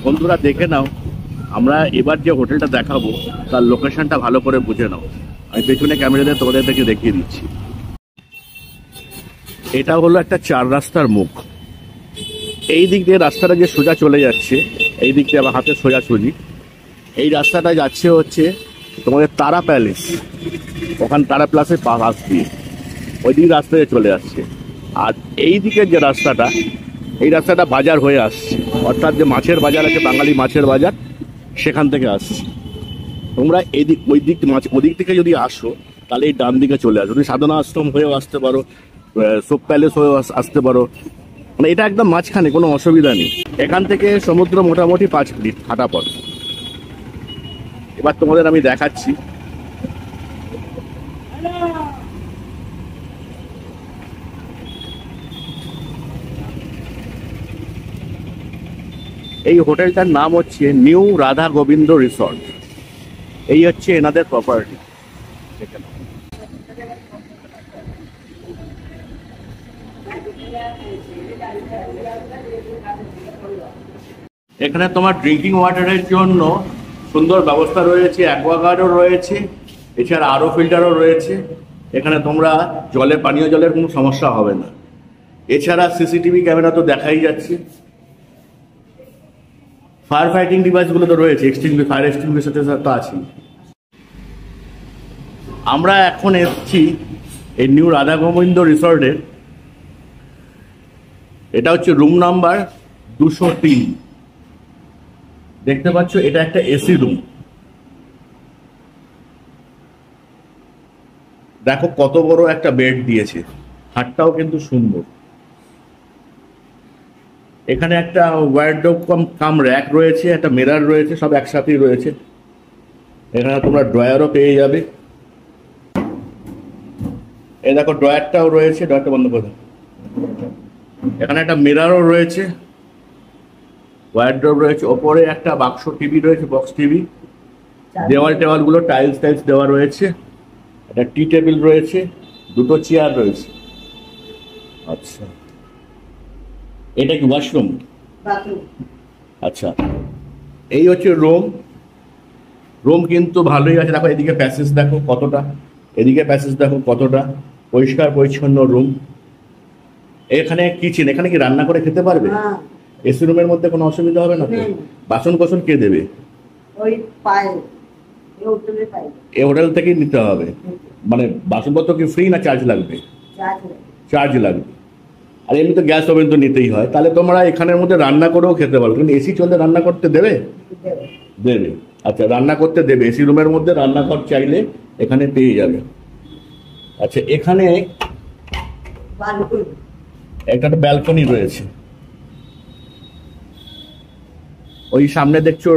বন্ধুরা দেখে নাও, আমরা এবার যে হোটেলটা দেখাবো তার লোকেশনটা ভালো করে বুঝে নাও। আমি পেছনে ক্যামেরা দিয়ে তোমাদের থেকে দেখিয়ে দিচ্ছি। এটা হলো একটা 4 রাস্তার মুখ। এই দিক দিয়ে রাস্তাটা যে সোজা চলে যাচ্ছে, এই দিক দিয়ে আমার হাতে সোজাসুজি এই রাস্তাটা যাচ্ছে হচ্ছে তোমাদের তারা প্যালেস। ওখানে তারা প্যালেসের পাশ দিয়ে ওই দিক রাস্তায় চলে আসছে। আর এই দিকের যে রাস্তাটা, এই রাস্তাটা বাজার হয়ে আসছে, অর্থাৎ যে মাছের বাজার আছে, বাঙালি মাছের বাজার, সেখান থেকে আসছে। তোমরা এদিক ওদিক থেকে যদি আসো তাহলে এই ডান দিকে চলে আসো। তুমি সাধনা আশ্রম হয়েও আসতে পারো, সোপ প্যালেস হয়েও আসতে পারো, মানে এটা একদম মাঝখানে, কোনো অসুবিধা নেই। এখান থেকে সমুদ্র মোটামুটি 5 মিনিট হাঁটা পথ। এবার তোমাদের আমি দেখাচ্ছি। এই হোটেলটার নাম হচ্ছে নিউ রাধা গোবিন্দ রিসর্ট। এই হচ্ছে এনাদের প্রপার্টি। এখানে তোমার ড্রিঙ্কিং ওয়াটারের জন্য সুন্দর ব্যবস্থা রয়েছে, অ্যাকোয়াগার্ডও রয়েছে, এছাড়া আরও ফিল্টারও রয়েছে। এখানে তোমরা পানীয় জলের কোনো সমস্যা হবে না। এছাড়া সিসিটিভি ক্যামেরা তো দেখাই যাচ্ছে। ফায়ার ফাইটিং ডিভাইসগুলো তো রয়েছে, ফায়ার এক্সটিংগুইশার তো আছে। আমরা এখন এসেছি এই নিউ রাধা গোবিন্দ রিসর্টের। এটা হচ্ছে রুম নাম্বার 203। দেখতে পাচ্ছ এটা একটা এসি রুম। দেখো কত বড় একটা বেড দিয়েছে, খাটটাও কিন্তু সুন্দর। এখানে একটা ওয়ার্ডরোব কাম র্যাক রয়েছে, একটা মিরর রয়েছে, সব একসাথেই রয়েছে। এখানে তোমরা ড্রয়ারও পেয়ে যাবে। এই দেখো ড্রয়ারটাও রয়েছে, ড্রয়ারটা বন্ধ করে দাও। এখানে একটা মিররও রয়েছে, ওয়ার্ডরোব রয়েছে, ওপরে একটা বাক্স টিভি রয়েছে, বক্স টিভি। টেওয়ালগুলো টাইলস দেওয়া রয়েছে। একটা টি টেবিল রয়েছে, 2টো চেয়ার রয়েছে। আচ্ছা, এটা কি ওয়াশরুম? আচ্ছা, এই হচ্ছে রুম কিন্তু ভালোই আছে। দেখো এদিকে প্যাসেজ দেখো কতটা, এদিকে প্যাসেজ দেখো কতটা পরিষ্কার পরিচ্ছন্ন রুম। এখানে কিচেন, এখানে কি রান্না করে খেতে পারবে? এসি রুমের মধ্যে কোনো অসুবিধা হবে না তো? বাসন কোসন কে দেবে? এই হোটেল থেকেই নিতে হবে। মানে বাসনপত্র কি ফ্রি না চার্জ লাগবে? চার্জ লাগবে। আর এমনি তো গ্যাস ওভেন তো নিতেই হয়। তাহলে তোমরা এখানের মধ্যে রান্না করেও খেতে পারো। কিন্তু এসি চলতে রান্না করতে দেবে? দেবে। আচ্ছা, রান্না করতে দেবে। এসি রুমের মধ্যে রান্নাঘর চাইলে এখানে পেয়ে যাবে। আচ্ছা, এখানে একটা ব্যালকনি রয়েছে। ওই সামনে দেখছো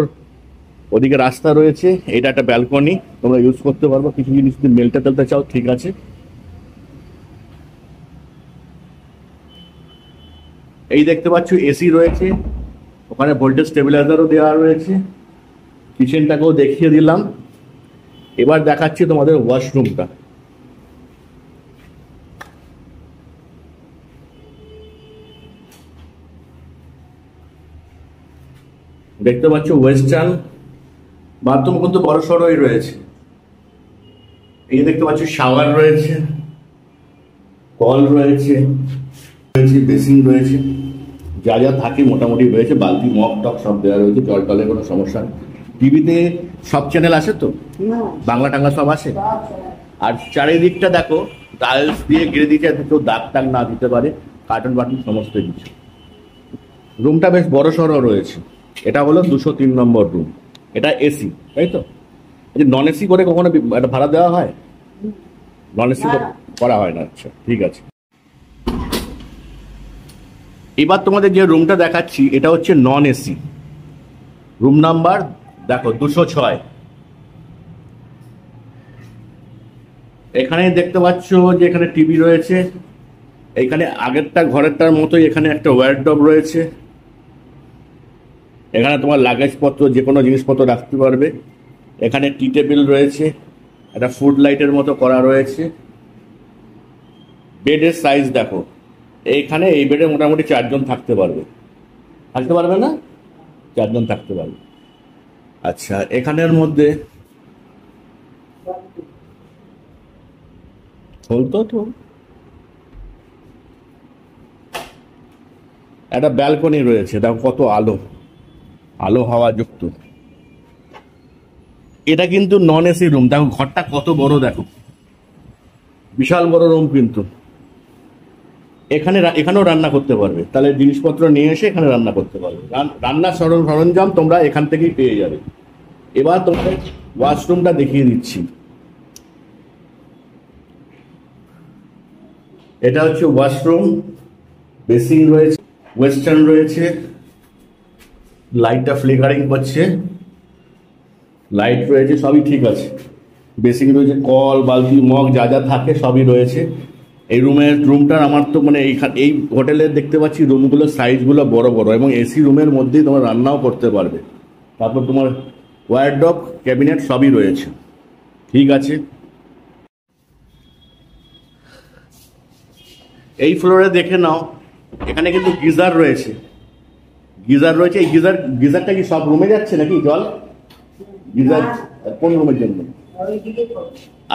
ওদিকে রাস্তা রয়েছে, এটা একটা ব্যালকনি, তোমরা ইউজ করতে পারবো। কিছু জিনিস যদি মেলতে তেলতে চাও, ঠিক আছে। এই দেখতে পাচ্ছ এসি রয়েছে, ওখানে ভোল্টেজ স্টেবিলাইজারও দেওয়া রয়েছে। কিচেনটাকেও দেখিয়ে দিলাম। এবার দেখাচ্ছি তোমাদের ওয়াশরুমটা। দেখতে পাচ্ছ ওয়েস্টার্ন বাথরুম কিন্তু বড় সড়ই রয়েছে। এই দেখতে পাচ্ছ শাওয়ার রয়েছে, কল রয়েছে, বেসিন রয়েছে, যা যা থাকে মোটামুটি রয়েছে। বালতি মগ টক সব দেওয়া রয়েছে, জল টলের কোনো সমস্যা নেই। টিভিতে সব চ্যানেল আসে তো, বাংলা টাংলা সব আসে। আর চারিদিকটা দেখো টাইলস দিয়ে ঘিরে দিয়েছে, কেউ দাগ টাগ না দিতে পারে। কার্টুন বাটন সমস্ত কিছু। রুমটা বেশ বড় সড়ো রয়েছে। এটা হলো 203 নম্বর রুম। এটা এসি, তাই তো? নন এসি করে কখনো একটা ভাড়া দেওয়া হয়? নন এসি করা হয় না। আচ্ছা, ঠিক আছে। এবার তোমাদের যে রুমটা দেখাচ্ছি এটা হচ্ছে নন এসি। রুম নাম্বার দেখো 206। এখানে দেখতে পাচ্ছ যে এখানে টিভি রয়েছে। এখানে আগেরটা ঘরেরটার মতোই এখানে একটা ওয়ার্ডরোব রয়েছে। এখানে তোমার লাগেজ পত্র, যে কোনো জিনিসপত্র রাখতে পারবে। এখানে টি টেবিল রয়েছে, একটা ফুড লাইটের মতো করা রয়েছে। বেডের সাইজ দেখো, এইখানে এই বেডে মোটামুটি 4 জন থাকতে পারবে না? 4 জন থাকতে পারবে। আচ্ছা, এখানের মধ্যে বলতো তো একটা ব্যালকনি রয়েছে, দেখো কত আলো, আলো হাওয়া যুক্ত। এটা কিন্তু নন এসি রুম, দেখো ঘরটা কত বড়, দেখো বিশাল বড় রুম কিন্তু। এখানেও রান্না করতে পারবে, তাহলে জিনিসপত্র নিয়ে এসে এখানে রান্না করতে পারবে। রান্নার সরঞ্জাম তোমরা এখান থেকেই পেয়ে যাবে। এবার তোমাদের ওয়াশরুমটা দেখিয়ে দিচ্ছি। এটা হচ্ছে ওয়াশরুম, বেসিন রয়েছে, ওয়েস্টার্ন রয়েছে, লাইটটা ফ্লিকারিং করছে, লাইট রয়েছে, সবই ঠিক আছে। বেসিন রয়েছে, কল বালতি মগ যা যা থাকে সবই রয়েছে। এই রুমটার আমার তো মানে এই হোটেলে দেখতে পাচ্ছি রুমগুলোর সাইজগুলো বড় বড়, এবং এসি রুমের মধ্যেই তোমার রান্নাও করতে পারবে। তারপর তোমার ওয়ারড্রপ, ক্যাবিনেট সবই রয়েছে, ঠিক আছে। এই ফ্লোরে দেখে নাও, এখানে কিন্তু গিজার রয়েছে, এই গিজারটা কি সব রুমে যাচ্ছে নাকি জল? গিজার কোন রুমের জন্য?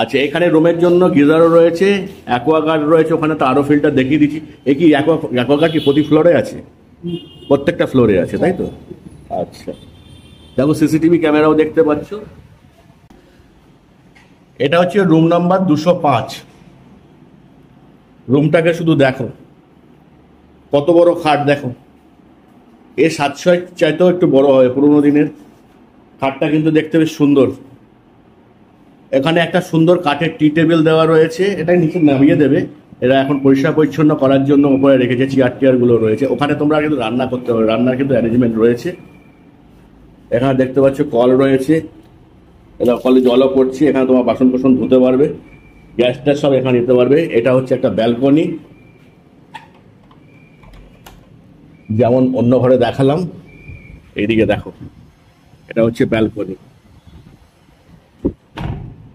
আচ্ছা, এখানে রুমের জন্য গিজারও রয়েছে, অ্যাকোয়াগার্ড রয়েছে, ওখানে তো আরো ফিল্টার দেখিয়ে দিচ্ছি। এ কি অ্যাকোয়াগার্ড কি প্রতি ফ্লোরে আছে? প্রত্যেকটা ফ্লোরে আছে, তাই তো? আচ্ছা, দেখো সিসিটিভি ক্যামেরাও দেখতে পাচ্ছ। এটা হচ্ছে রুম নাম্বার 205। রুমটাকে শুধু দেখো, কত বড় খাট দেখো। এ 700 চাইতেও একটু বড় হবে, পুরোনো দিনের খাটটা কিন্তু দেখতে বেশ সুন্দর। এখানে একটা সুন্দর কাঠের টি টেবিল দেওয়া রয়েছে, এটা নিচে নামিয়ে দেবে, এরা এখন পরিষ্কার পরিচ্ছন্ন করার জন্য উপরে রেখেছে। চেয়ার গুলো রয়েছে, ওখানে তোমরা কিন্তু রান্না করতে পারবে, রান্নার কিন্তু অ্যারেঞ্জমেন্ট রয়েছে। এখানে দেখতে পাচ্ছ কল রয়েছে, এটা কলে জলও পড়ছে, এখানে তোমার বাসন কোসন ধুতে পারবে, গ্যাসটা সব এখানে নিতে পারবে। এটা হচ্ছে একটা ব্যালকনি, যেমন অন্য ঘরে দেখালাম, এইদিকে দেখো, এটা হচ্ছে ব্যালকনি।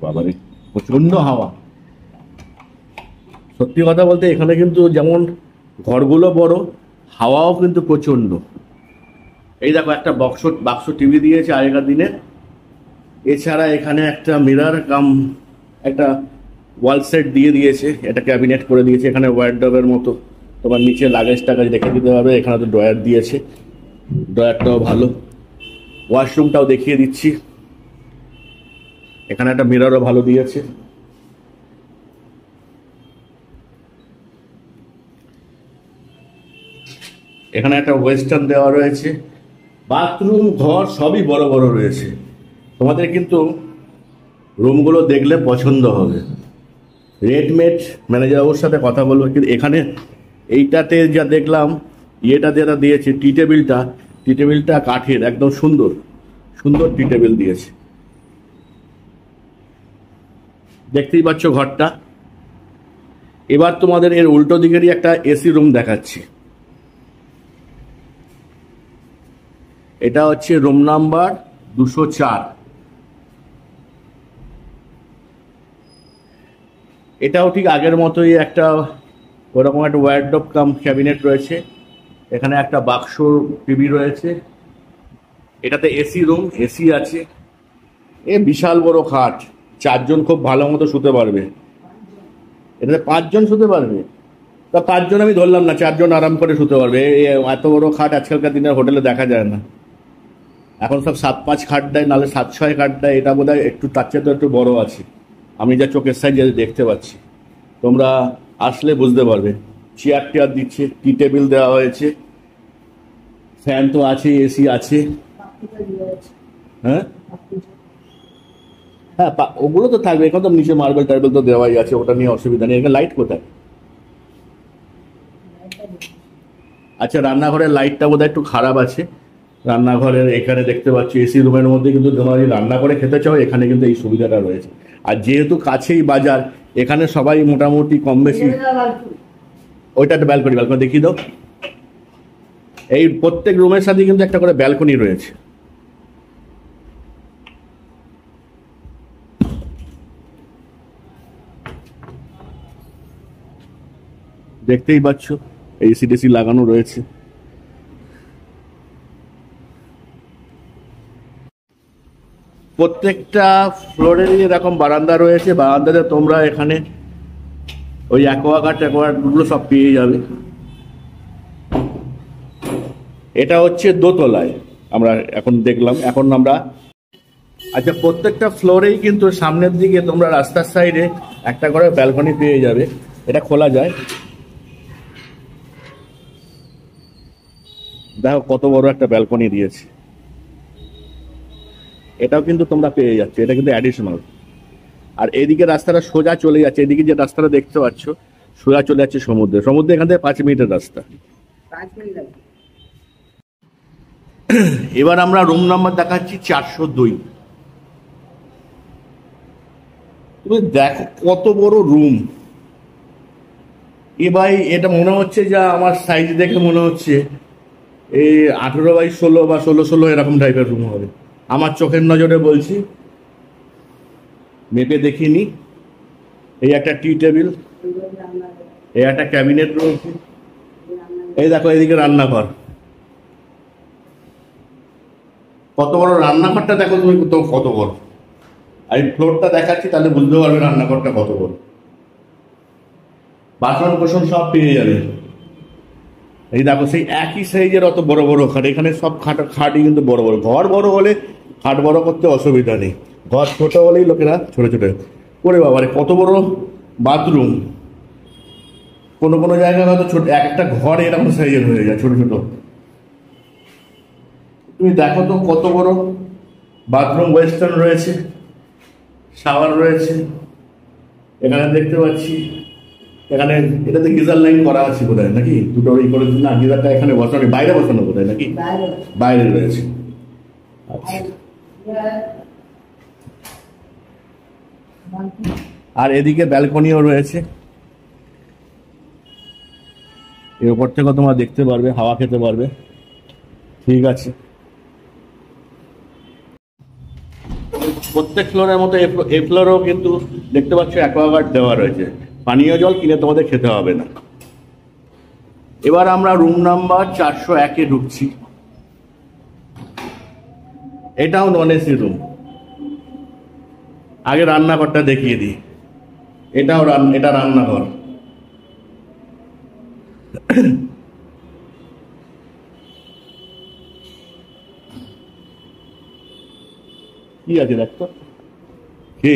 বাবারে প্রচন্ড হাওয়া। সত্যি কথা বলতে এখানে কিন্তু যেমন ঘরগুলো বড়, হাওয়াও কিন্তু প্রচন্ড। এই দেখো একটা বাক্স টিভি দিয়েছে আগেকার দিনে। এছাড়া এখানে একটা মিরর কাম একটা ওয়াল সেট দিয়ে দিয়েছে, এটা ক্যাবিনেট করে দিয়েছে। এখানে ওয়ারড্রবের মতো তোমার নিচে লাগেজ টাগেজ রেখে দিতে পারবে। এখানে তো ড্রয়ার দিয়েছে, ড্রয়ারটাও ভালো। ওয়াশরুমটাও দেখিয়ে দিচ্ছি, এখানে একটা মিররও ভালো দিয়েছে। এখানে একটা ওয়েস্টার্ন দেওয়া রয়েছে, বাথরুম ঘর সবই বড় বড় রয়েছে। তোমাদের কিন্তু রুমগুলো দেখলে পছন্দ হবে। রেডমেট ম্যানেজার ওর সাথে কথা বলবো, কিন্তু এখানে এইটাতে যা দেখলাম, ইয়েটাতে যেটা দিয়েছে টি টেবিলটা কাঠের, একদম সুন্দর সুন্দর টি টেবিল দিয়েছে। দেখতেই পাচ্ছ ঘরটা। এবার তোমাদের এর উল্টো দিকেরই একটা এসি রুম দেখাচ্ছি। এটা হচ্ছে রুম নাম্বার 204। এটাও ঠিক আগের মতোই একটা ওরকম একটা ওয়ারড্রপ কাম ক্যাবিনেট রয়েছে, এখানে একটা বাক্স টিভি রয়েছে। এটাতে এসি রুম, এসি আছে। এ বিশাল বড় খাট, 4 জন খুব ভালো মতো শুতে পারবে। এটাতে 5 জন শুতে পারবে, তা 5 জন আমি ধরলাম না, 4 জন আরাম করে শুতে পারবে। এত বড় খাট আজকালকার দিনের হোটেলে দেখা যায় না, এখন সব 7-5 খাট দেয়, নাহলে 7-6 খাট দেয়। এটা বোধ হয় একটু তার চেয়ে তো একটু বড় আছে, আমি যা চোখের সাইজে দেখতে পাচ্ছি। তোমরা আসলে বুঝতে পারবে। চেয়ার দিচ্ছে, টি টেবিল দেওয়া হয়েছে, ফ্যান তো আছে, এসি আছে। হ্যাঁ হ্যাঁ, ওগুলো তো থাকবে, এখন তো নিচে মার্বেল টার্বেল তো দেওয়াই আছে, ওটা নিয়ে অসুবিধা নেই। এখানে লাইট কোথায়? আচ্ছা, রান্নাঘরের লাইটটা বোধহয় একটু খারাপ আছে। রান্নাঘরের এখানে দেখতে পাচ্ছি এসি রুমের মধ্যে, কিন্তু তোমরা যদি রান্না করে খেতে চাও এখানে কিন্তু এই সুবিধাটা রয়েছে। আর যেহেতু কাছেই বাজার, এখানে সবাই মোটামুটি কম বেশি। ওইটা একটা ব্যালকনি দেখিয়ে দাও। এই প্রত্যেক রুমের সাথে কিন্তু একটা করে ব্যালকনি রয়েছে। দেখতেই পাচ্ছ এসি টেসি লাগানো রয়েছে। প্রত্যেকটা ফ্লোরেরই এরকম বারান্দা রয়েছে, বারান্দাতে তোমরা এখানে ওই অ্যাকোয়াগার্ড সব পেয়ে যাবে। এটা হচ্ছে দোতলায় আমরা এখন দেখলাম। এখন আমরা আচ্ছা, প্রত্যেকটা ফ্লোরেই কিন্তু সামনের দিকে তোমরা রাস্তার সাইডে একটা করে ব্যালকনি পেয়ে যাবে। এটা খোলা যায়, দেখো কত বড় একটা ব্যালকনি দিয়েছে। এটাও কিন্তু তোমরা পেয়ে যাচ্ছ, এটা কিন্তু অ্যাডিশনাল। আর এদিকে রাস্তাটা সোজা চলে যাচ্ছে, এদিকে যে রাস্তাটা দেখতে পাচ্ছ সোজা চলে যাচ্ছে সমুদ্রে। সমুদ্রে এখান থেকে 5 মিনিটের রাস্তা। এবার আমরা রুম নাম্বার দেখাচ্ছি 402। তুমি দেখো কত বড় রুম। এ ভাই, এটা মনে হচ্ছে যা আমার সাইজ দেখে মনে হচ্ছে এই 18x16 বা 16x16 এরকম টাইপের রুম হবে আমার চোখের নজরে বলছি, মেপে দেখিনি। এই একটা টি টেবিল, এই একটা ক্যাবিনেট রয়েছে। এই দেখো এদিকে রান্নাঘর, কত বড় রান্নাঘরটা দেখো তুমি, তো কত বড়। আর ফ্লোরটা দেখাচ্ছি তাহলে বুঝতে পারবে রান্নাঘরটা কত বড়। বাসন কোসন সব পেয়ে যাবে। এই দেখো সেই একই সাইজের অত বড় বড় খাট। এখানে সব খাটই কিন্তু বড় বড়। ঘর বড় হলে খাট বড় করতে অসুবিধা নেই, ঘর ছোট হলেই লোকেরা ছোট ছোট করে। বাবারে কত বড় বাথরুম। কোনো কোনো জায়গায় হয়তো ছোট একটা ঘর এরকম সাইজের হয়ে যায়, ছোট ছোট। তুমি দেখো তো কত বড় বাথরুম। ওয়েস্টার্ন রয়েছে, শাওয়ার রয়েছে এখানে দেখতে পাচ্ছি। এখানে এটাতে গিজার লাইন করা আছে বোধহয় নাকি, দুটো ই করে না, গিজারটা এখানে বসানো, বাইরে বসানো বোধহয় নাকি, বাইরে রয়েছে। আচ্ছা, আর এদিকে ব্যালকনিও রয়েছে। এর উপর থেকে তোমরা দেখতে পারবে, হাওয়া খেতে পারবে। ঠিক আছে, প্রত্যেক ফ্লোরের মতো এই ফ্লোরেও কিন্তু দেখতে পাচ্ছ অ্যাকোয়াগার্ড দেওয়া রয়েছে। পানীয় জল কিনে তোমাদের খেতে হবে না। এবার আমরা রুম নাম্বার 401-এ ঢুকছি। এটাও নন এসি রুম। আগে রান্নাঘরটা দেখিয়ে দিই। এটা রান্নাঘর। কি আছে দেখতো, কি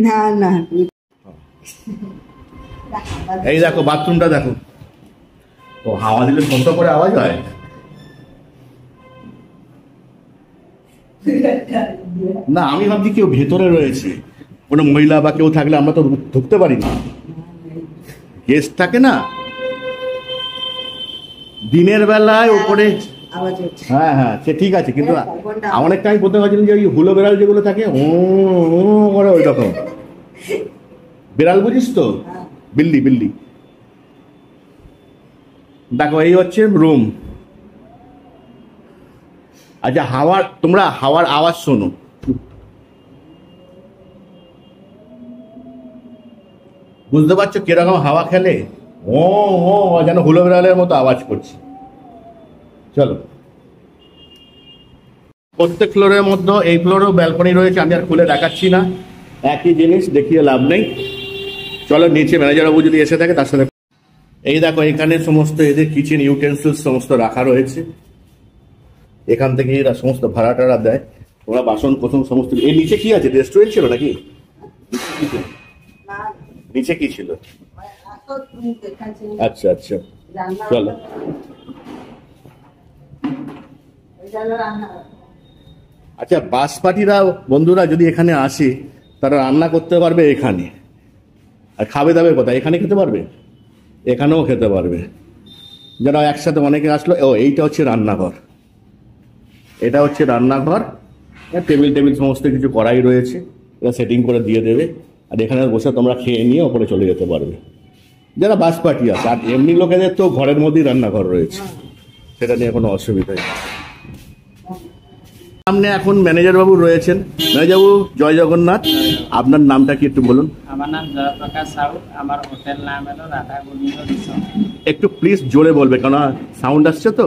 না না, এই দেখো বাথরুমটা দেখো। ও হাওয়া দিলে শব্দ করে আওয়াজ হয়। না, আমি ভাবছি কেউ ভেতরে রয়েছে, কোনো মহিলা বা কেউ থাকলে আমরা তো ঢুকতে পারি না, গেস্ট থাকে না দিনের বেলায় উপরে। হ্যাঁ হ্যাঁ, সে ঠিক আছে, কিন্তু অনেকটা আমি বলতে পারছিলাম যে ওই হুলো বেড়াল যেগুলো থাকে ও করে ওই রকম বিড়াল, বুঝিস তো, বিল্লি বিল্লি। দেখো এই হচ্ছে রুম। আচ্ছা, তোমরা হাওয়ার আওয়াজ শোনো। বুঝতে পারছো কিরকম হাওয়া খেলে? ও ও যেন হুলো বিড়ালের মতো আওয়াজ করছে। চলো, প্রত্যেক ফ্লোরের মধ্যে এই ফ্লোরেও ব্যালকনি রয়েছে, আমি আর খুলে দেখাচ্ছি না, একই জিনিস দেখিয়ে লাভ নেই। চলো নিচে ম্যানেজার বাবু যদি এসে থাকে তার সাথে। এই দেখো এখানে সমস্ত এদের কিচেন ইউটেন্সিলস সমস্ত রাখা রয়েছে। এখান থেকে এরা সমস্ত ভাড়া টাড়া দেয়। তোমরা বাসন কোসন সমস্ত। এই নিচে কি আছে, রেস্টুরেন্ট ছিল নাকি? নিচে কি ছিল? আচ্ছা আচ্ছা, চলো। আচ্ছা, বাস পার্টিরা বন্ধুরা যদি এখানে আসে তারা রান্না করতে পারবে এখানে, আর খাবে দাবে কোথায়? এখানে খেতে পারবে, এখানেও খেতে পারবে। যারা একসাথে অনেকে আসলো। ও এইটা হচ্ছে রান্নাঘর, এটা হচ্ছে রান্নাঘর। টেবিল টেবিল সমস্ত কিছু করাই রয়েছে, এটা সেটিং করে দিয়ে দেবে। আর এখানে বসে তোমরা খেয়ে নিয়ে ওপরে চলে যেতে পারবে যারা বাস পার্টি আছে। আর এমনি লোকেদের তো ঘরের মধ্যেই রান্নাঘর রয়েছে, সেটা নিয়ে কোনো অসুবিধা নেই। সামনে এখন ম্যানেজার বাবু রয়েছেন। ম্যানেজার বাবু জয় জগন্নাথ, আপনার নামটা কি একটু বলুন? আমার নাম জয়প্রকাশ সাহু, আমার হোটেল নাম হলো রাধা গোবিন্দ রিসোর্ট। একটু প্লিজ জোরে বলবে, কারণ সাউন্ড আসছে তো।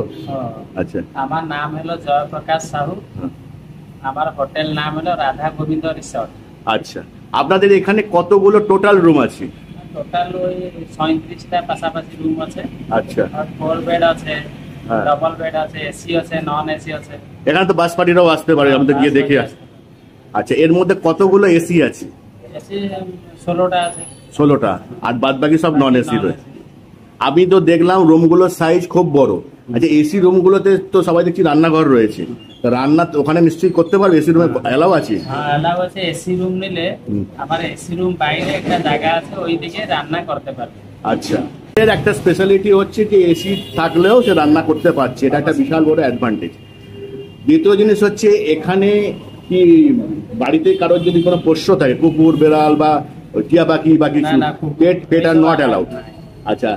আচ্ছা, আমার নাম হলো জয়প্রকাশ সাহু, আমার হোটেল নাম হলো রাধা গোবিন্দ রিসর্ট। আচ্ছা, আপনাদের এখানে কতগুলো টোটাল রুম আছে? টোটাল ওই 37টা পাশাপাশি রুম আছে। আচ্ছা, আর 4 বেড আছে, ডাবল বেড আছে, এসি আছে, নন এসি আছে। এখানে তো বাস পার্টিরাও আসতে পারে, আমি তো গিয়ে দেখে আসি। আচ্ছা, এর মধ্যে কতগুলো এসি আছে? এসি 16টা আছে। 16টা, আর বাদ বাকি সব নন এসি রয়েছে। আমি তো দেখলাম রুমগুলোর সাইজ খুব বড়। আচ্ছা, এসি রুমগুলোতে তো সবাই দেখছি রান্নাঘর রয়েছে, রান্না ওখানে নিশ্চয়ই করতে পারবে? এসি রুমে অ্যালাউ আছে? হ্যাঁ, অ্যালাউ আছে। এসি রুম নিলে আবার এসি রুম বাইরে একটা জায়গা আছে, ওই দিকে রান্না করতে পারবে। আচ্ছা, এর একটা স্পেশালিটি হচ্ছে কি এসি থাকলেও সে রান্না করতে পারছে, এটা একটা বিশাল বড় অ্যাডভান্টেজ। দ্বিতীয় জিনিস হচ্ছে এখানে কি বাড়িতে কারোর যদি কোনো পোষ্য থাকে, কুকুর, বেড়াল বা টিয়া পাখি বা কিছু, পেট আর নট অ্যালাউড। আচ্ছা,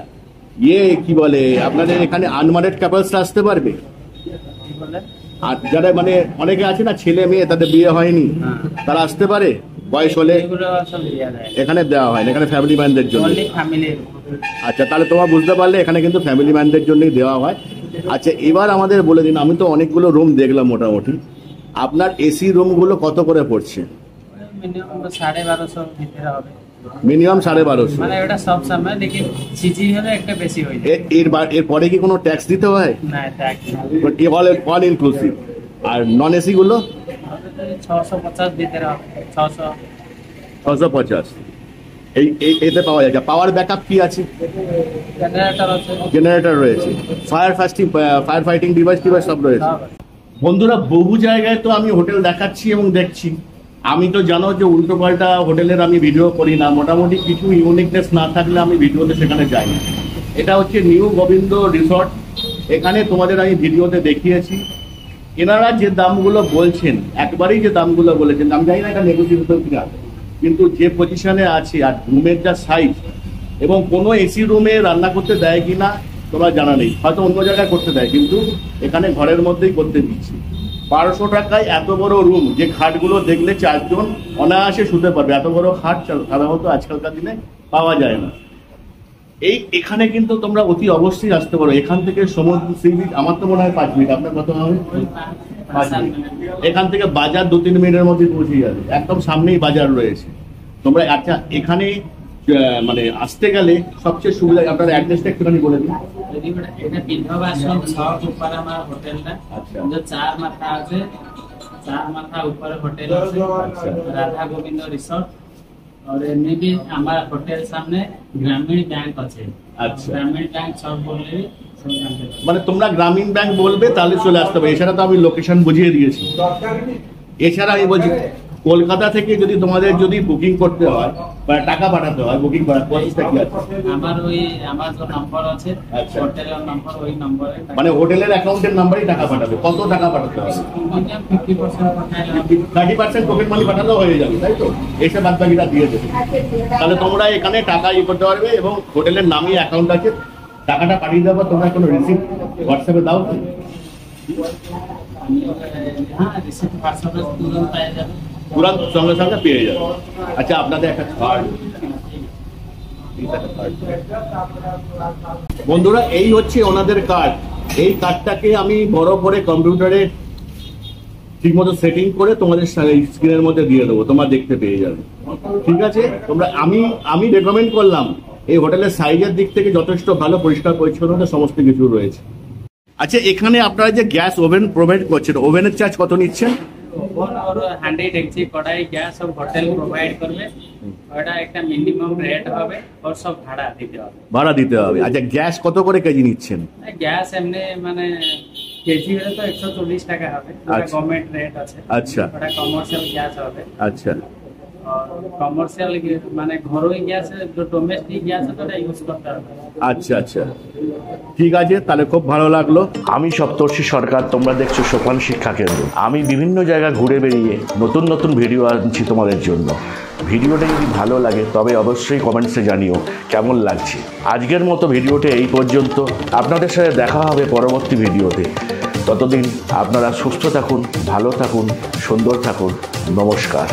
কি বলে আপনাদের এখানে আনম্যারিড কাপলসরা আসতে পারবে? আর যারা মানে অনেকে আছে না ছেলে মেয়ে তাদের বিয়ে হয়নি, তারা আসতে পারে? বয়স হলে এখানে দেওয়া হয় না, এখানে ফ্যামিলি ম্যানদের জন্য। আচ্ছা, তাহলে তোমরা বুঝতে পারলে এখানে কিন্তু ফ্যামিলি ম্যানদের জন্যই দেওয়া হয়। আচ্ছা, এবার আমাদের বলে দিন, আমি তো অনেকগুলো রুম দেখলাম মোটামুটি, আপনার এসি রুমগুলো কত করে পড়ছে? মিনিমাম 1250 ভিতরে হবে। মিনিমাম 1250, মানে এটা সব সময়, লেকিন সিজি হলে একটা বেশি হয়ে যায়। এর পরে কি কোনো ট্যাক্স দিতে হয়? না, ট্যাক্স অল ইনক্লুসিভ। আর নন এসি গুলো 650 ভিতরে হবে। 650 এতে পাওয়া যায়। পাওয়ার ব্যাকআপ কি আছে? জেনারেটর আছে, জেনারেটর রয়েছে, ফায়ার ফাইটিং ডিভাইস সব রয়েছে। বন্ধুরা, বহু জায়গায় তো আমি হোটেল দেখাচ্ছি এবং দেখছি, আমি তো জানো যে উল্টো পাল্টা হোটেলের আমি ভিডিও করি না, মোটামুটি কিছু ইউনিকনেস না থাকলে আমি ভিডিওতে সেখানে যাই না। এটা হচ্ছে নিউ গোবিন্দ রিসর্ট। এখানে তোমাদের আমি ভিডিওতে দেখিয়েছি, এনারা যে দামগুলো বলছেন, একবারেই যে দামগুলো বলেছেন, আমি জানি না এটা নেগোসিয়েবল কিনা, কিন্তু যে পজিশনে আছে আর রুমের যা সাইজ, এবং কোনো এসি রুমে রান্না করতে দেয় কিনা তোমরা জানা নেই, হয়তো অন্য জায়গায় করতে দেয়, কিন্তু এখানে ঘরের মধ্যেই করতে দিচ্ছি। 1200 টাকায় এত বড় রুম, যে খাটগুলো দেখলে 4 জন অনায়াসে শুতে পারবে, এত বড় খাট সাধারণত আজকালকার দিনে পাওয়া যায় না। এখানে কিন্তু তোমরা অতি অবশ্যই আসতে পারো। এখান থেকে সমুদ্র সি বিচ আমার তো মনে হয় 5 মিনিট, আপনার কত হবে? 5 মিনিট। এখান থেকে বাজার 2-3 মিনিটের মধ্যে পৌঁছে যাবে, একদম সামনেই বাজার রয়েছে তোমরা। আচ্ছা, এখানে মানে আসতে গেলে সবচেয়ে সুবিধা, আপনার অ্যাড্রেসটা একটুখানি বলে দিন। এটা বিধবাশ্রম ছক উপর আমার হোটেলটা। আচ্ছা, যে 4 মাথা আছে, 4 মাথা উপরে হোটেল আছে। আচ্ছা, রাধা গোবিন্দ রিসর্ট। और एमनी भी हमारा होटल सामने ग्रामीण बैंक আছে। আচ্ছা, গ্রামীণ ব্যাংক সব বললে মানে তোমরা গ্রামীণ ব্যাংক বলবে তাহলে চলে আসতে হবে। এছাড়া তো আমি লোকেশন বুঝিয়ে দিয়েছি। এছাড়া আমি বলছি, কলকাতা থেকে যদি তোমাদের যদি বুকিং করতে হয় বা টাকা পাঠাতে হয়, বুকিং করার প্রসেসটা কি আছে? আমার ওই আমার যে নম্বর আছে, আচ্ছা, হোটেলের নম্বর, ওই নম্বরে মানে হোটেলের অ্যাকাউন্টের নাম্বারই টাকা পাঠাবে। কত টাকা পাঠাতে হবে? 50% পাঠালে 30% পকেট মানি পাঠালেও হয়ে যাবে, তাই তো? এসে বাদ বাকিটা দিয়ে দেবে। তাহলে তোমরা এখানে টাকা করতে পারবে, এবং হোটেলের নামই অ্যাকাউন্ট আছে, টাকাটা পাঠিয়ে দেবো। তোমরা কোনো রিসিপ্ট হোয়াটসঅ্যাপে দাও? হ্যাঁ, রিসিপ্ট হোয়াটসঅ্যাপে তুরন্ত পেয়ে যাবে, তুরন্ত সঙ্গে সঙ্গে পেয়ে যাবে। আচ্ছা, আপনাদের একটা কার্ড, বন্ধুরা, এই হচ্ছে ওনাদের কার্ড। এই কার্ডটাকে আমি বড় করে কম্পিউটারে ঠিকমতো সেটিং করে তোমাদের স্ক্রিনের মধ্যে দিয়ে দেবো, তোমরা দেখতে পেয়ে যাবে। ঠিক আছে? তোমরা আমি রেকমেন্ড করলাম, এই হোটেলের সাইজের দিক থেকে যথেষ্ট ভালো, পরিষ্কার পরিচ্ছন্নতা সমস্ত কিছু রয়েছে। আচ্ছা, এখানে আপনারা যে গ্যাস ওভেন প্রোভাইড করছেন, ওভেনের চার্জ কত নিচ্ছেন? और हांडी डेक्ची कड़ाई गैस सब होटेल प्रोवाइड करले, ওটা একটা মিনিমাম রেট হবে, আর সব ভাড়া দিতে হবে। ভাড়া দিতে হবে। আচ্ছা, গ্যাস কত করে কেজি নিচ্ছেন? গ্যাস এমনি মানে কেজি হলে তো 140 টাকা হবে, ওটা গভর্নমেন্ট রেট আছে। আচ্ছা, ওটা কমার্শিয়াল গ্যাস হবে। আচ্ছা, কমার্শিয়াল মানে ঘরোই গ্যাস, ডোমেস্টিক গ্যাস ওটা ইউজ করতে হবে। আচ্ছা, আচ্ছা, ঠিক আছে, তাহলে খুব ভালো লাগলো। আমি সপ্তর্ষি সরকার, তোমরা দেখছো সোপান শিক্ষা কেন্দ্র। আমি বিভিন্ন জায়গা ঘুরে বেরিয়ে নতুন নতুন ভিডিও আনছি তোমাদের জন্য। ভিডিওটা যদি ভালো লাগে তবে অবশ্যই কমেন্টসে জানিও কেমন লাগছে। আজকের মতো ভিডিওটা এই পর্যন্ত। আপনাদের সাথে দেখা হবে পরবর্তী ভিডিওতে। ততদিন আপনারা সুস্থ থাকুন, ভালো থাকুন, সুন্দর থাকুন। নমস্কার।